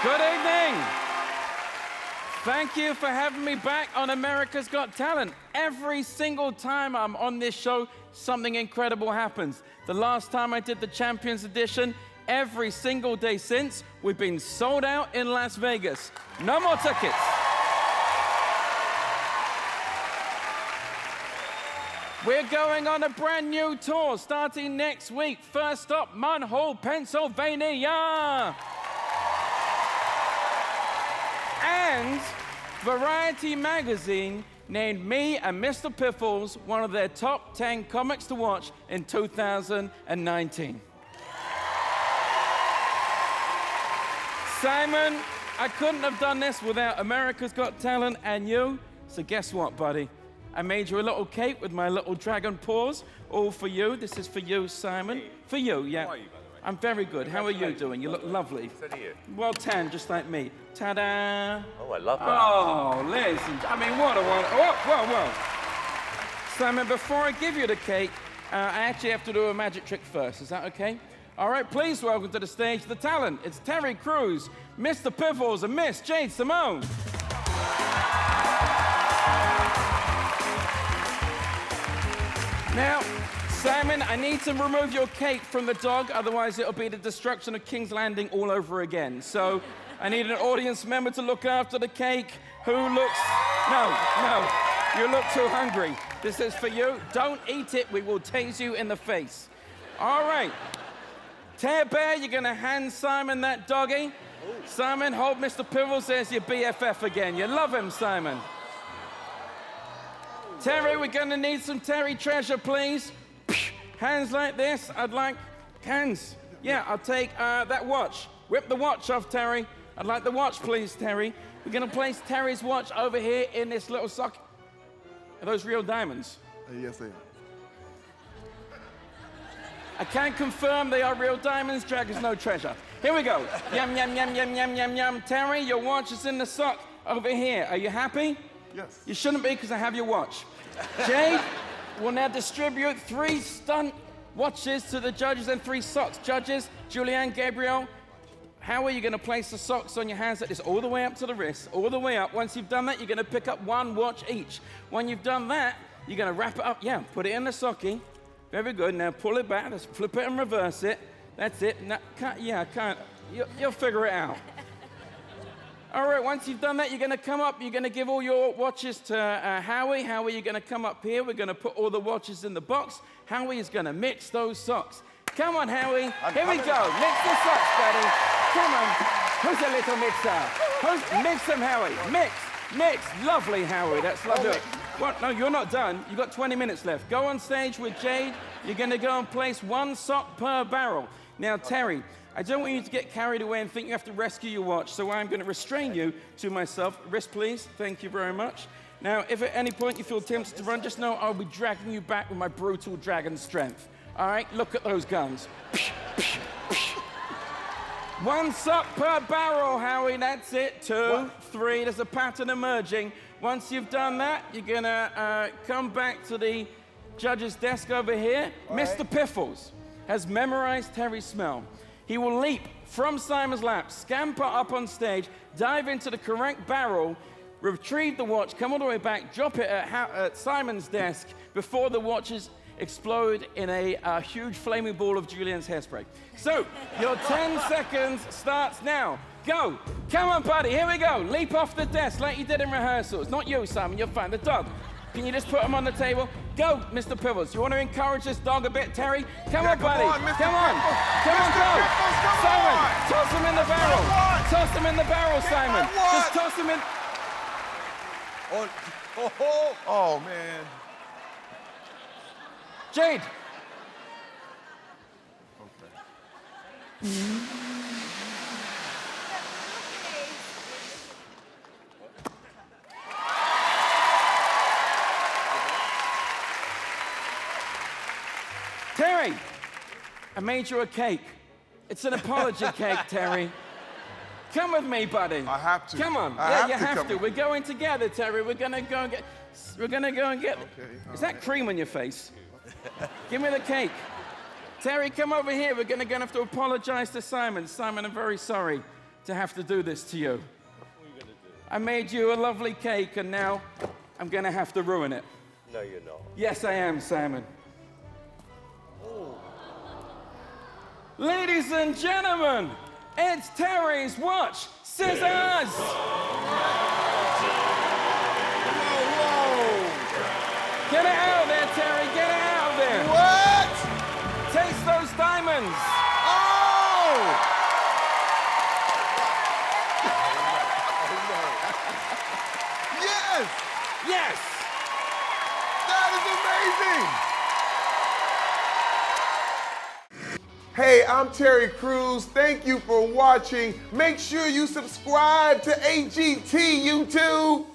Good evening. Thank you for having me back on America's Got Talent. Every single time I'm on this show, something incredible happens. The last time I did the Champions Edition, every single day since, we've been sold out in Las Vegas. No more tickets. We're going on a brand new tour starting next week. First stop, Munhall, Pennsylvania. And Variety magazine named me and Mr. Piffles one of their top 10 comics to watch in 2019. Simon, I couldn't have done this without America's Got Talent and you. So guess what, buddy? I made you a little cake with my little dragon paws, all for you. This is for you, Simon. For you, yeah. How are you, by the way? I'm very good. How are you doing? You look lovely. So do you. Well tan, just like me. Ta-da! Oh, I love that. Oh, listen. I mean, what a one. Whoa. Simon, before I give you the cake, I actually have to do a magic trick first. Is that okay? All right, please welcome to the stage the talent. It's Terry Crews, Mr. Piffles, and Miss Jade Simone. Now, Simon, I need to remove your cake from the dog, otherwise it'll be the destruction of King's Landing all over again. So I need an audience member to look after the cake. Who looks... No, you look too hungry. This is for you. Don't eat it, we will tase you in the face. All right. Tear Bear, you're gonna hand Simon that doggy. Ooh. Simon, hold Mr. Piffles, there's your BFF again. You love him, Simon. Terry, we're gonna need some Terry treasure, please. Hands like this, I'd like hands. Yeah, I'll take that watch. Whip the watch off, Terry. I'd like the watch, please, Terry. We're gonna place Terry's watch over here in this little socket. Are those real diamonds? Yes, they are. I can confirm they are real diamonds, dragons, no treasure. Here we go. Yum, yum, yum, yum, yum, yum, yum. Terry, your watch is in the sock over here. Are you happy? Yes. You shouldn't be, because I have your watch. Jade will now distribute 3 stunt watches to the judges and 3 socks. Judges, Julianne, Gabrielle, how are you going to place the socks on your hands like this, all the way up to the wrist, all the way up? Once you've done that, you're going to pick up 1 watch each. When you've done that, you're going to wrap it up. Yeah, put it in the socky. Very good. Now pull it back. Let's flip it and reverse it. That's it. Now, you'll figure it out. All right, once you've done that, you're going to come up. You're going to give all your watches to Howie. Howie, you're going to come up here. We're going to put all the watches in the box. Howie is going to mix those socks. Come on, Howie. Here we go. Mix the socks, buddy. Come on. Who's a little mixer? Mix them, Howie. Mix. Lovely, Howie. That's lovely. What? No, you're not done. You've got 20 minutes left. Go on stage with Jade. You're going to go and place 1 sock per barrel. Now, Terry, I don't want you to get carried away and think you have to rescue your watch, so I'm going to restrain you to myself. Wrist, please. Thank you very much. Now, if at any point you feel tempted to run, just know I'll be dragging you back with my brutal dragon strength. All right? Look at those guns. 1 sock per barrel, Howie. That's it. 2, 3. There's a pattern emerging. Once you've done that, you're going to come back to the judge's desk over here. Mr. Piffles has memorized Terry's smell. He will leap from Simon's lap, scamper up on stage, dive into the correct barrel, retrieve the watch, come all the way back, drop it at Simon's desk before the watches explode in a huge flaming ball of Julianne's hairspray. So, your 10 seconds starts now. Go. Come on, buddy. Here we go. Leap off the desk like you did in rehearsals. Not you, Simon. You're fine. The dog. Can you just put him on the table? Go, Mr. Piffles. You want to encourage this dog a bit, Terry? Come on, buddy. Come on, go. Simon, toss him in the barrel. Toss him in the barrel, Simon. Just toss him in. Oh, man. Jade. Okay. Terry, I made you a cake. It's an apology cake, Terry. Come with me, buddy. I have to. Come on. I You have to. We're going together, Terry. We're gonna go and get. Okay. Is that cream on your face? Give me the cake. Terry, come over here. We're gonna have to apologize to Simon. Simon, I'm very sorry. to have to do this to you. What are you gonna do? I made you a lovely cake, and now I'm gonna have to ruin it. No, you're not. Yes, I am, Simon. Oh. Ladies and gentlemen, it's Terry's Watch Scissors! Get it out of there, Terry, get it out of there! What? Taste those diamonds! Oh! Yes! Yes! That is amazing! Hey, I'm Terry Crews. Thank you for watching. Make sure you subscribe to AGT YouTube.